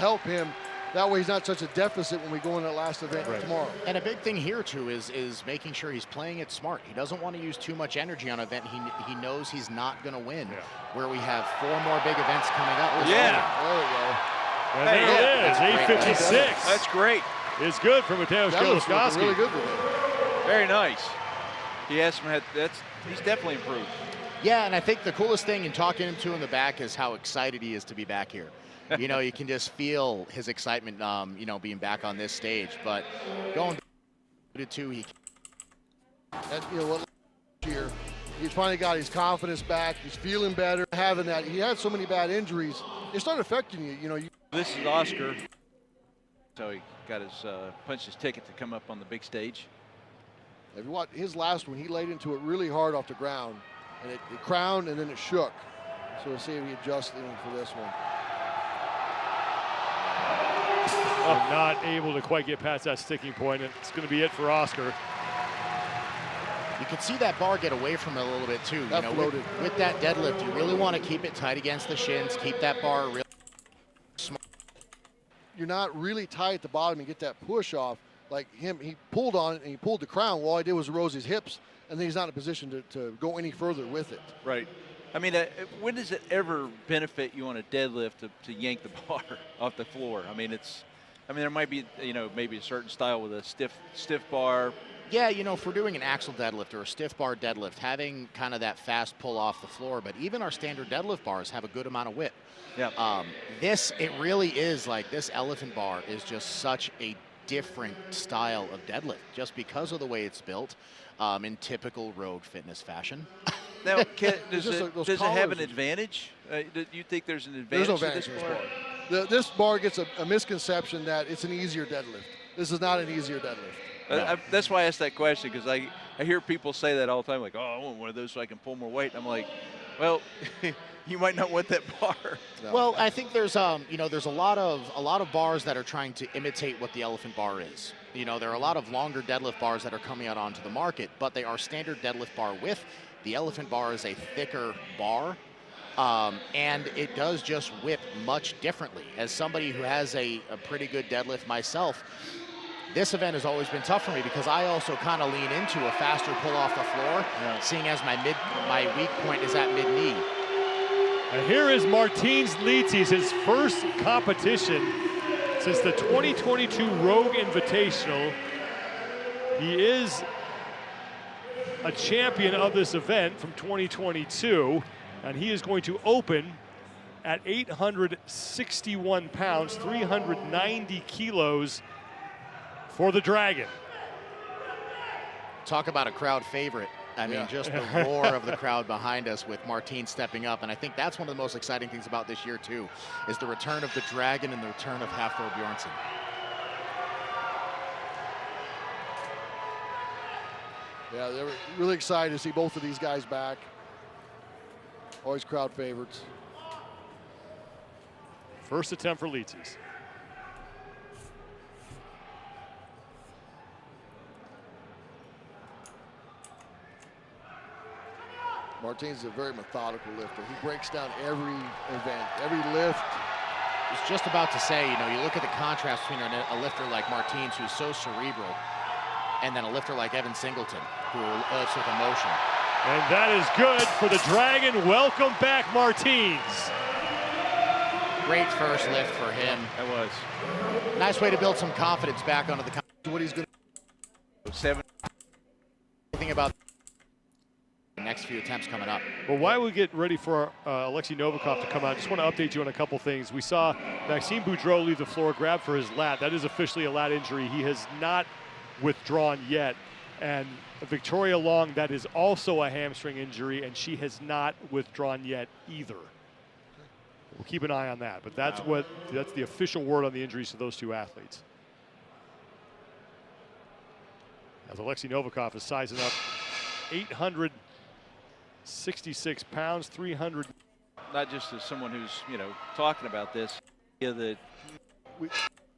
help him. That way he's not such a deficit when we go in that last event tomorrow. And a big thing here, too, is making sure he's playing it smart. He doesn't want to use too much energy on an event he knows he's not going to win, where we have 4 more big events coming up. Yeah. There we go. And there it is, 8:56. That's great. It's good for Mateusz Kiełkowski. Really good with it. Very nice. He has some, he's definitely improved. Yeah, and I think the coolest thing in talking to him in the back is how excited he is to be back here. You know, you can just feel his excitement, you know, being back on this stage. But going to you know what, year he's finally got his confidence back. He's feeling better. Having that, he had so many bad injuries. It started affecting you. You know, this is Oscar. So he got his punched his ticket to come up on the big stage. If you watch his last one, he laid into it really hard off the ground, and it crowned and then it shook. So we'll see if he adjusts for this one. Not able to quite get past that sticking point, and it's going to be it for Oscar. You can see that bar get away from it a little bit too. That floated. With that deadlift, you really want to keep it tight against the shins, keep that bar really small. You're not really tight at the bottom and get that push off. Like him, he pulled on it and he pulled the crown. Well, all I did was rose his hips, and then he's not in a position to go any further with it. Right. I mean, when does it ever benefit you on a deadlift to yank the bar off the floor? I mean, there might be, you know, maybe a certain style with a stiff bar. Yeah, you know, if we're doing an axle deadlift or a stiff bar deadlift, having kind of that fast pull off the floor, but even our standard deadlift bars have a good amount of whip. Yeah. It really is like this elephant bar is just such a different style of deadlift just because of the way it's built in typical road fitness fashion. Now, does it have an advantage? Do you think there's an advantage? There's no advantage to this bar. This bar gets a misconception that it's an easier deadlift. This is not an easier deadlift. No. That's why I asked that question, because I hear people say that all the time, like, oh, I want one of those so I can pull more weight. And I'm like, well, you might not want that bar. No. Well, I think there's you know, there's a lot of bars that are trying to imitate what the elephant bar is. You know, there are a lot of longer deadlift bars that are coming out onto the market, but they are standard deadlift bar width. The elephant bar is a thicker bar, and it does just whip much differently. As somebody who has a pretty good deadlift myself, this event has always been tough for me because I also kind of lean into a faster pull off the floor, seeing as my weak point is at mid-knee. And here is Martins Licis, his first competition since the 2022 Rogue Invitational. He is a champion of this event from 2022, and he is going to open at 861 pounds, 390 kilos for the Dragon. Talk about a crowd favorite. I mean, just the roar of the crowd behind us with Martin stepping up. And I think that's one of the most exciting things about this year, too, is the return of the Dragon and the return of Hafthor Bjornsson. Yeah, they were really excited to see both of these guys back. Always crowd favorites. First attempt for Licis. Martin's is a very methodical lifter. He breaks down every event, every lift. I was just about to say, you know, you look at the contrast between a lifter like Martins, who's so cerebral, and then a lifter like Evan Singleton, who lifts with emotion. And that is good for the Dragon. Welcome back, Martins. Great first lift for him. That was. Nice way to build some confidence back onto the What he's going to 7. Think about the next few attempts coming up. Well, while we get ready for Alexei Novikov to come out, I just want to update you on a couple things. We saw Maxime Boudreau leave the floor, grab for his lat. That is officially a lat injury. He has not withdrawn yet. And Victoria Long, that is also a hamstring injury, and she has not withdrawn yet either. We'll keep an eye on that, but that's the official word on the injuries to those two athletes. As Alexei Novikov is sizing up 866 pounds, 300. Not just as someone who's, you know, talking about this, that we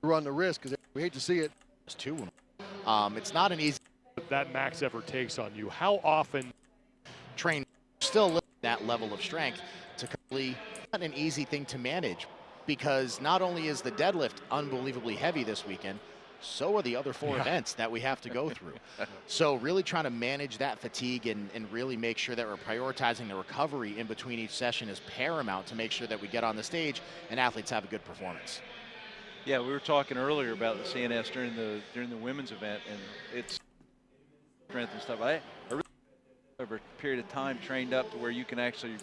run the risk because we hate to see it. It's two. It's not an easy. That max effort takes on you. How often train still that level of strength to complete not an easy thing to manage. because not only is the deadlift unbelievably heavy this weekend, so are the other 4 events that we have to go through. So really trying to manage that fatigue and really make sure that we're prioritizing the recovery in between each session is paramount to make sure that we get on the stage and athletes have a good performance. Yeah, we were talking earlier about the CNS during the women's event, and it's strength and stuff. I really, over a period of time, trained up to where you can actually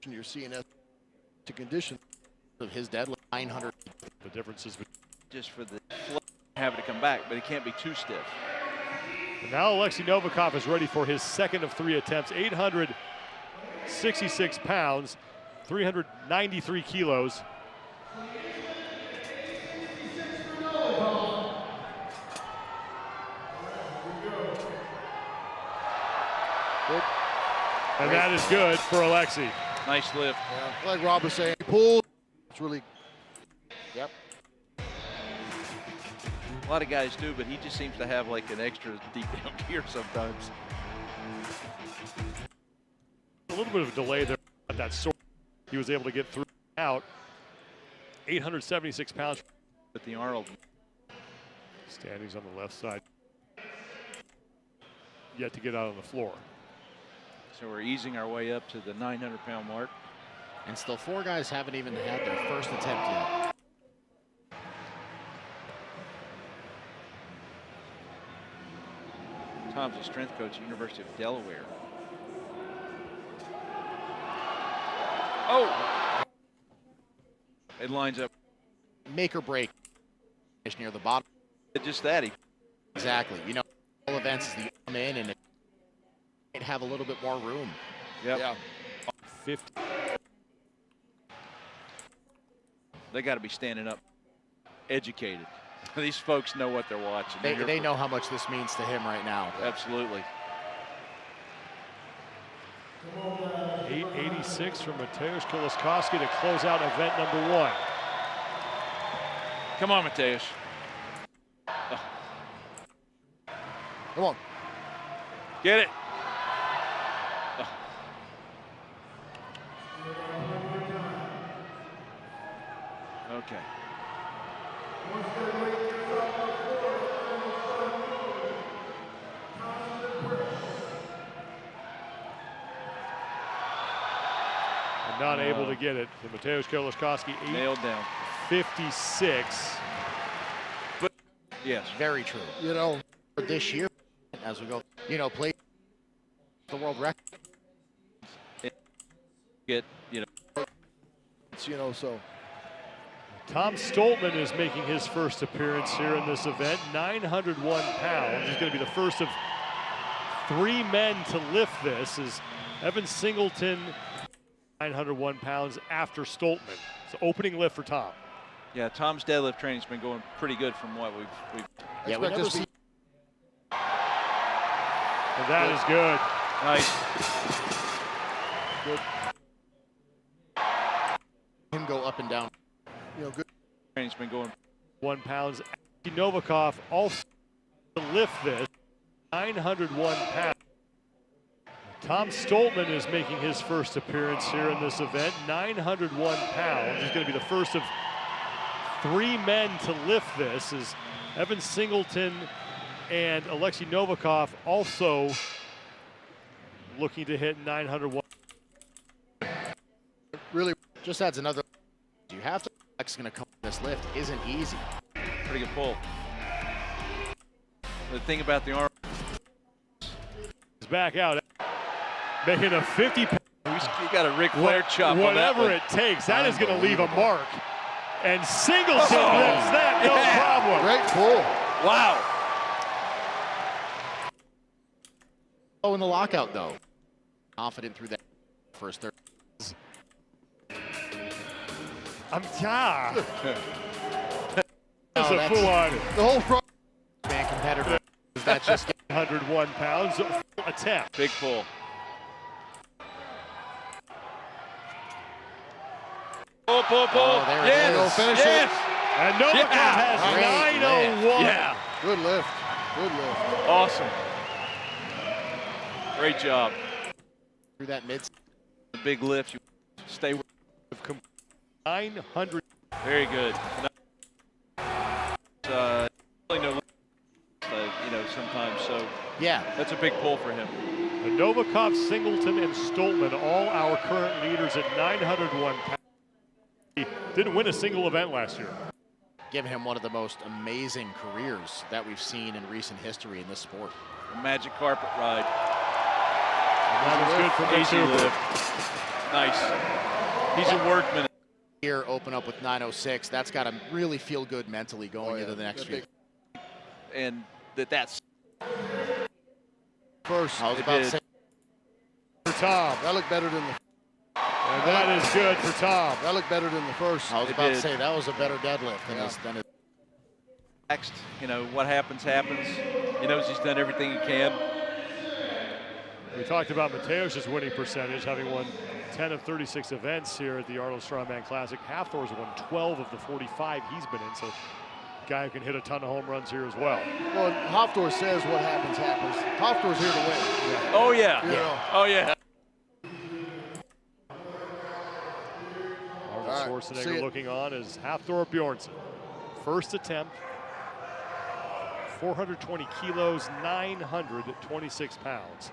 your CNS to condition. Of his deadlift, 900. The differences. just for the flow, have it to come back, but it can't be too stiff. And now Alexei Novikov is ready for his second of 3 attempts. 866 pounds, 393 kilos. Good. And that is good for Alexei. Nice lift. Yeah, like Rob was saying, pull. It's really. Yep. A lot of guys do, but he just seems to have like an extra deep down gear sometimes. A little bit of a delay there at that sort. He was able to get through out. 876 pounds. With the Arnold. Standings on the left side. Yet to get out on the floor. So we're easing our way up to the 900-pound mark. And still 4 guys haven't even had their first attempt yet. Tom's a strength coach at University of Delaware. Oh! It lines up. Make or break. Near the bottom. Just that. Exactly. You know, all events is the come in and it might have a little bit more room. Yep. Yeah. 50. They got to be standing up, educated. These folks know what they're watching. They know how much this means to him right now. Absolutely. 886 from Mateusz Koliszkowski to close out event number 1. Come on, Mateusz. Come on. Get it. Okay. And not able to get it. So Mateusz Koliszkowski, Nailed down. 856. Yes. Very true. You know, For this year, as we go, you know, play the world record. Get, you know. it's, you know, so. Tom Stoltman is making his first appearance here in this event. 901 pounds. He's going to be the first of 3 men to lift this. Is Evan Singleton, 901 pounds after Stoltman. It's an opening lift for Tom. Yeah, Tom's deadlift training's been going pretty good from what we've Yeah, we Expect never this to see be- And that is good. nice. him go up and down. You know, good. Training's been going. 1 pounds. Novikov also to lift this. 901 pounds. Tom Stoltman is making his first appearance here in this event. 901 pounds. He's going to be the first of 3 men to lift this. Is Evan Singleton and Alexei Novikov also looking to hit 901. Really. Just adds another. You have to. X going to come. This lift isn't easy. Pretty good pull. The thing about the arm. He's back out. Making a 50 pound. You got a Ric Flair chop on that Whatever one. it takes. That is going to leave a mark. And Singleton lifts that, no problem. Great pull. Wow. Oh, in the lockout, though. Confident through that first third. Yeah. That's Oh, a that's- full-on The whole front. Man competitor. That's just 101 pounds attempt. Big pull. Pull, pull, pull. Oh, there it yes. is. Go finish it. Yes. And Novikov Yeah. has Great 901. Yeah. Good lift. Good lift. Awesome. Great job. through that mid. The big lift. You stay with. 900 Very good. Really no, sometimes. So Yeah, that's a big pull for him. And Novikov, Singleton, and Stoltman, all our current leaders at 901 pounds. He didn't win a single event last year. give him one of the most amazing careers that we've seen in recent history in this sport. A magic carpet ride. And that was good for Easy Mitchell. lift. Nice. He's a workman. Here, open up with 906. That's got to really feel good mentally going into the next few. And that's First, I was about to say, for Tom. That looked better than the. And that is good for Tom. That looked better than the first. I was about to say that was a better deadlift than his. next. What happens, happens. He knows he's done everything he can. We talked about Mateusz's winning percentage, having won 10 of 36 events here at the Arnold Strongman Classic. Hafthor's won 12 of the 45 he's been in, so guy who can hit a ton of home runs here as well. Well, Hafthor says what happens, happens. Hafthor's here to win. Yeah. Oh, yeah. Oh, yeah. Arnold All right, Schwarzenegger looking on as Hafthor Bjornsson. First attempt, 420 kilos, 926 pounds.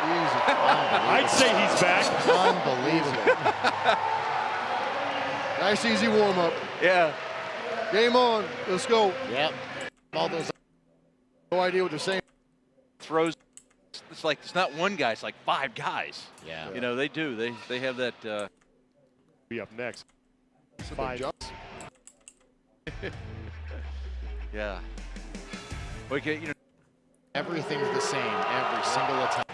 Easy. I'd say he's back. Unbelievable. Nice, easy warm-up. Yeah. Game on. Let's go. Yep. All those. No idea what they're saying. Throws. It's like it's not one guy. It's like 5 guys. Yeah. They do. They have that. Be up next. It's a big 5. jump. Yeah. Okay. Everything's the same every single attempt.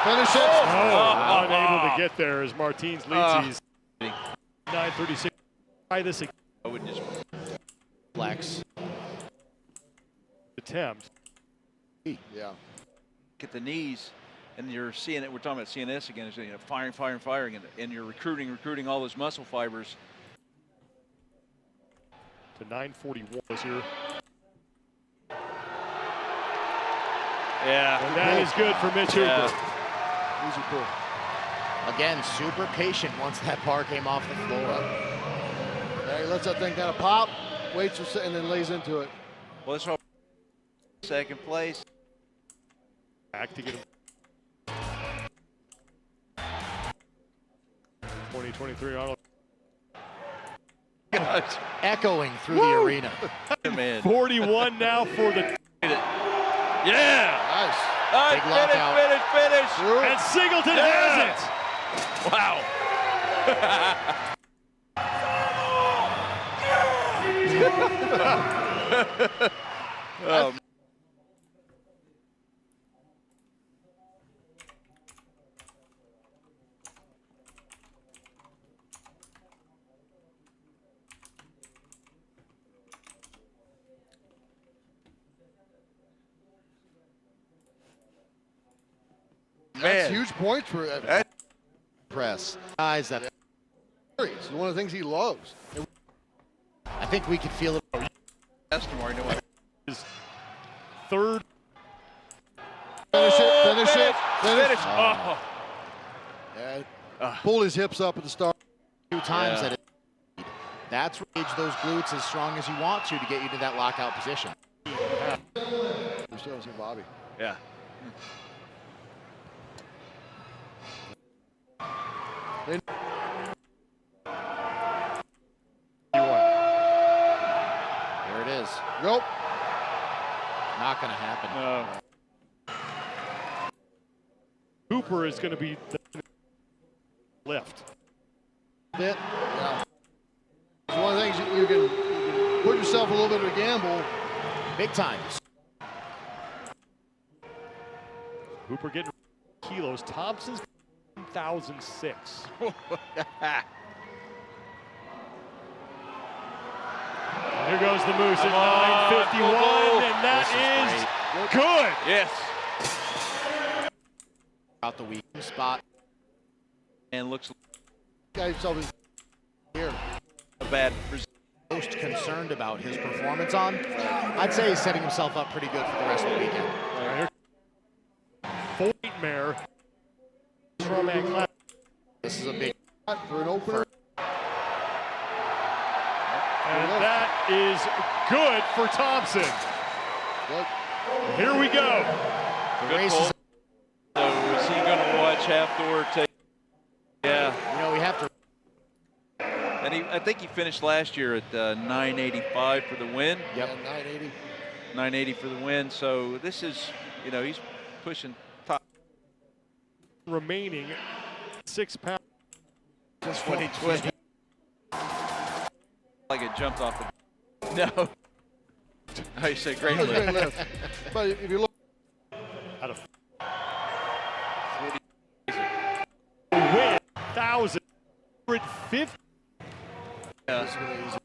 Finish it. Oh, unable to get there as Martins leads. 9:36. Try this again. I wouldn't just. Flex. Attempt. Yeah. At the knees, and you're seeing it. We're talking about CNS again. Firing, and you're recruiting all those muscle fibers. To 9:41 this year. Yeah. And that is good for Mitch Hooper. Easy pull. Again, super patient once that bar came off the floor. Yeah, he lets that thing kind of pop, waits for and then lays into it. Well, that's all. Second place. Back to get him. 2023 Arnold. Echoing through the arena. Man. 41 now for the. Yeah. Nice. All right, Big lockout. finish. And Singleton has it. Wow. That's huge points for Evan. Press. Guys, that It's one of the things he loves. I think we could feel it. His third. Finish it. Oh. Yeah. Pull his hips up at the start. 2 times that it. That's engage those glutes as strong as you want to get you to that lockout position. We're still seeing Bobby. Yeah. There it is. Go. Not going to happen. Hooper is going to be the lift. Bit. Yeah. It's one of the things you can put yourself a little bit of a gamble. Big time. Hooper getting kilos. Thompson's 1,006. Here goes the Moose at 9:51, and that is good. Yes. Out the weak spot. And looks Got himself in here. a bad. Most concerned about his performance on. I'd say he's setting himself up pretty good for the rest of the weekend. Full mare. Strongman class. This is a big For an opener. And that is good for Thompson. Look, Here we go. the Good race. pull. Is, So is he going to watch half door take? Yeah, you know, we have to. and I think he finished last year at 985 for the win. Yep. yeah, 980. 980 for the win. So this is, you know, he's pushing top. Remaining 6 pounds. Just when he twisted. Like it jumped off the. No. Oh, you said great That was a lift. great lift. But if you look, Out of 40. win 1,150. Yeah. this is really easy.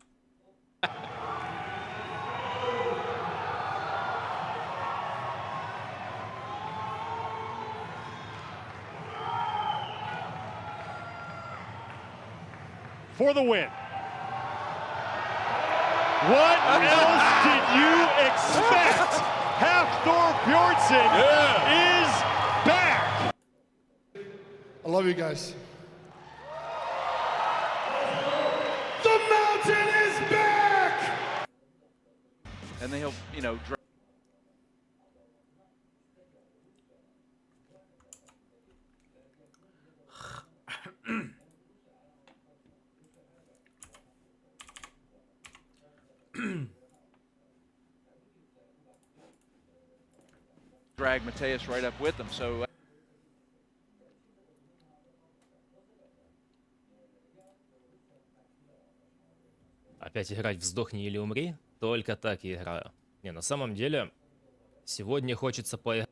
For the win. What else did you expect? Hafthor Bjornsson is back. I love you guys. The mountain is back! And then he'll, you know, drag Mateus right up with him. So Опять играть в «Сдохни или умри», только так и играю. Не, на самом деле, сегодня хочется поиграть